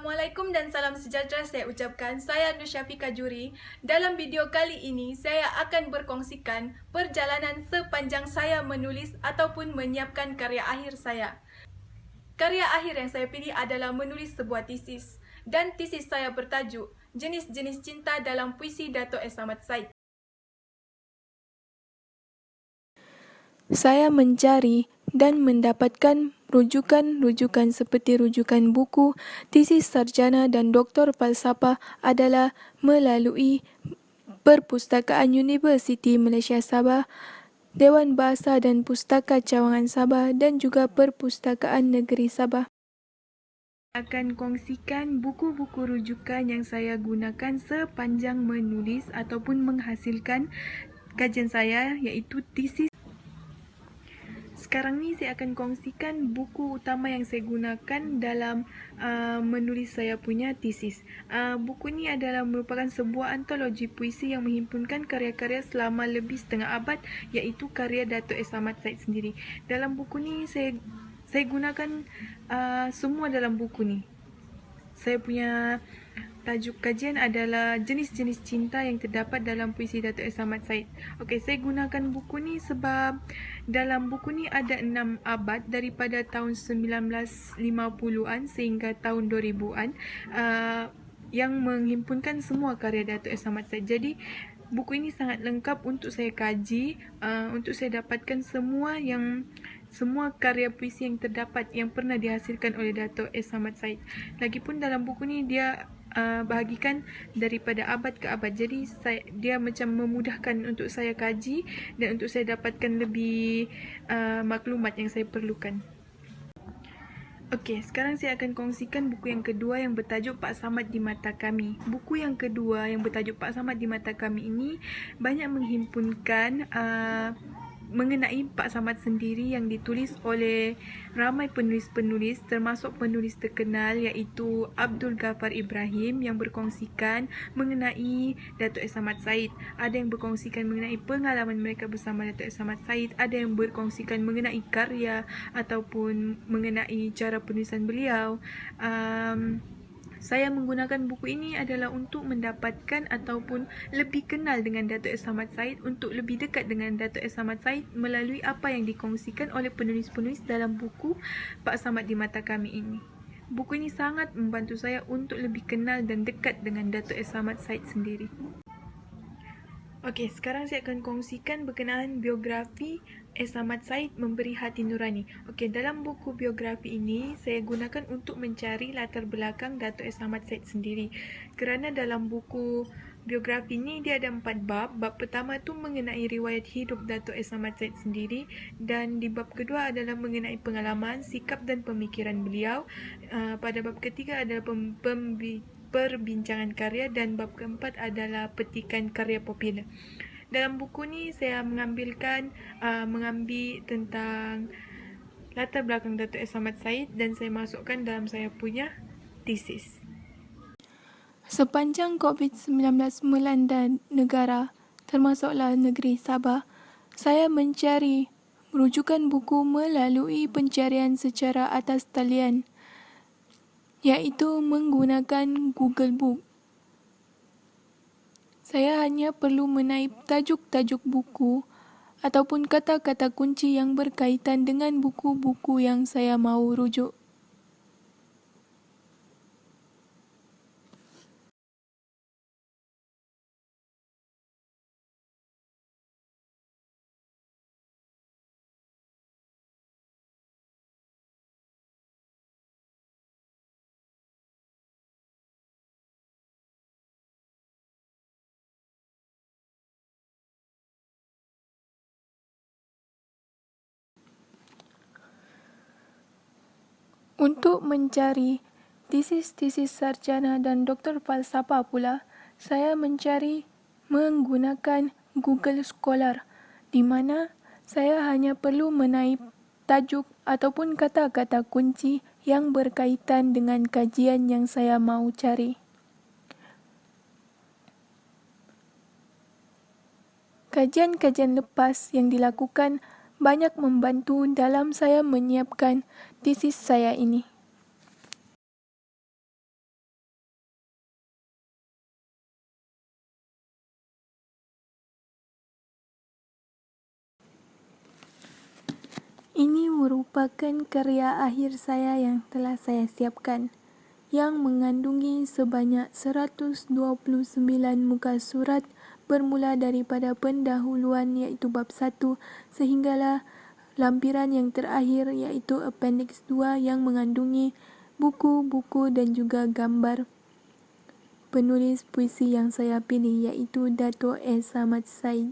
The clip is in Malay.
Assalamualaikum dan salam sejahtera saya ucapkan. Saya Nur Syafiqah Juri. Dalam video kali ini, saya akan berkongsikan perjalanan sepanjang saya menulis ataupun menyiapkan karya akhir saya. Karya akhir yang saya pilih adalah menulis sebuah tesis. Dan tesis saya bertajuk Jenis-jenis Cinta dalam Puisi Dato' S. Ahmad Said. Saya mencari dan mendapatkan rujukan-rujukan seperti rujukan buku, tesis sarjana dan doktor falsafah adalah melalui Perpustakaan Universiti Malaysia Sabah, Dewan Bahasa dan Pustaka Cawangan Sabah dan juga Perpustakaan Negeri Sabah. Akan kongsikan buku-buku rujukan yang saya gunakan sepanjang menulis ataupun menghasilkan kajian saya, iaitu tesis. Sekarang ni saya akan kongsikan buku utama yang saya gunakan dalam menulis saya punya tesis. Buku ni adalah merupakan sebuah antologi puisi yang menghimpunkan karya-karya selama lebih setengah abad, iaitu karya Dato' S. Ahmad Said sendiri. Dalam buku ni saya gunakan semua dalam buku ni. Saya punya tajuk kajian adalah jenis-jenis cinta yang terdapat dalam puisi Dato' S. Ahmad Said. Okey, saya gunakan buku ni sebab dalam buku ni ada 6 abad daripada tahun 1950-an sehingga tahun 2000-an yang menghimpunkan semua karya Dato' S. Ahmad Said. Jadi buku ini sangat lengkap untuk saya kaji, untuk saya dapatkan semua karya puisi yang terdapat yang pernah dihasilkan oleh Dato' S. Ahmad Said. Lagipun dalam buku ni dia bahagikan daripada abad ke abad. Jadi dia macam memudahkan untuk saya kaji dan untuk saya dapatkan lebih maklumat yang saya perlukan. Okey, sekarang saya akan kongsikan buku yang kedua yang bertajuk Pak Samad di Mata Kami. Buku yang kedua yang bertajuk Pak Samad di Mata Kami ini banyak menghimpunkan mengenai Pak Samad sendiri yang ditulis oleh ramai penulis-penulis termasuk penulis terkenal iaitu Abdul Ghaffar Ibrahim yang berkongsikan mengenai Dato' S. Ahmad Said. Ada yang berkongsikan mengenai pengalaman mereka bersama Dato' S. Ahmad Said, ada yang berkongsikan mengenai karya ataupun mengenai cara penulisan beliau. Saya menggunakan buku ini adalah untuk mendapatkan ataupun lebih kenal dengan Dato' S. Ahmad Said, untuk lebih dekat dengan Dato' S. Ahmad Said melalui apa yang dikongsikan oleh penulis-penulis dalam buku Pak Samad di Mata Kami ini. Buku ini sangat membantu saya untuk lebih kenal dan dekat dengan Dato' S. Ahmad Said sendiri. Okey, sekarang saya akan kongsikan berkenaan biografi S. Ahmad Said Memberi Hati Nurani. Okey, dalam buku biografi ini saya gunakan untuk mencari latar belakang Dato' S. Ahmad Said sendiri. Kerana dalam buku biografi ini dia ada 4 bab. Bab pertama tu mengenai riwayat hidup Dato' S. Ahmad Said sendiri, dan di bab kedua adalah mengenai pengalaman, sikap dan pemikiran beliau. Pada bab ketiga adalah perbincangan karya, dan bab keempat adalah petikan karya popular. Dalam buku ni saya mengambil tentang latar belakang Dato' S. Ahmad Said dan saya masukkan dalam saya punya tesis. Sepanjang COVID-19 melanda negara, termasuklah negeri Sabah, saya mencari rujukan buku melalui pencarian secara atas talian, iaitu menggunakan Google Book. Saya hanya perlu menaip tajuk-tajuk buku ataupun kata-kata kunci yang berkaitan dengan buku-buku yang saya mahu rujuk. Untuk mencari tesis-tesis sarjana dan doktor falsafah pula, saya mencari menggunakan Google Scholar, di mana saya hanya perlu menaip tajuk ataupun kata-kata kunci yang berkaitan dengan kajian yang saya mahu cari. Kajian-kajian lepas yang dilakukan banyak membantu dalam saya menyiapkan tesis saya ini. Ini merupakan karya akhir saya yang telah saya siapkan, yang mengandungi sebanyak 129 muka surat bermula daripada pendahuluan iaitu bab 1 sehinggalah lampiran yang terakhir iaitu Appendix 2 yang mengandungi buku-buku dan juga gambar penulis puisi yang saya pilih iaitu Dato' S. Samad Said.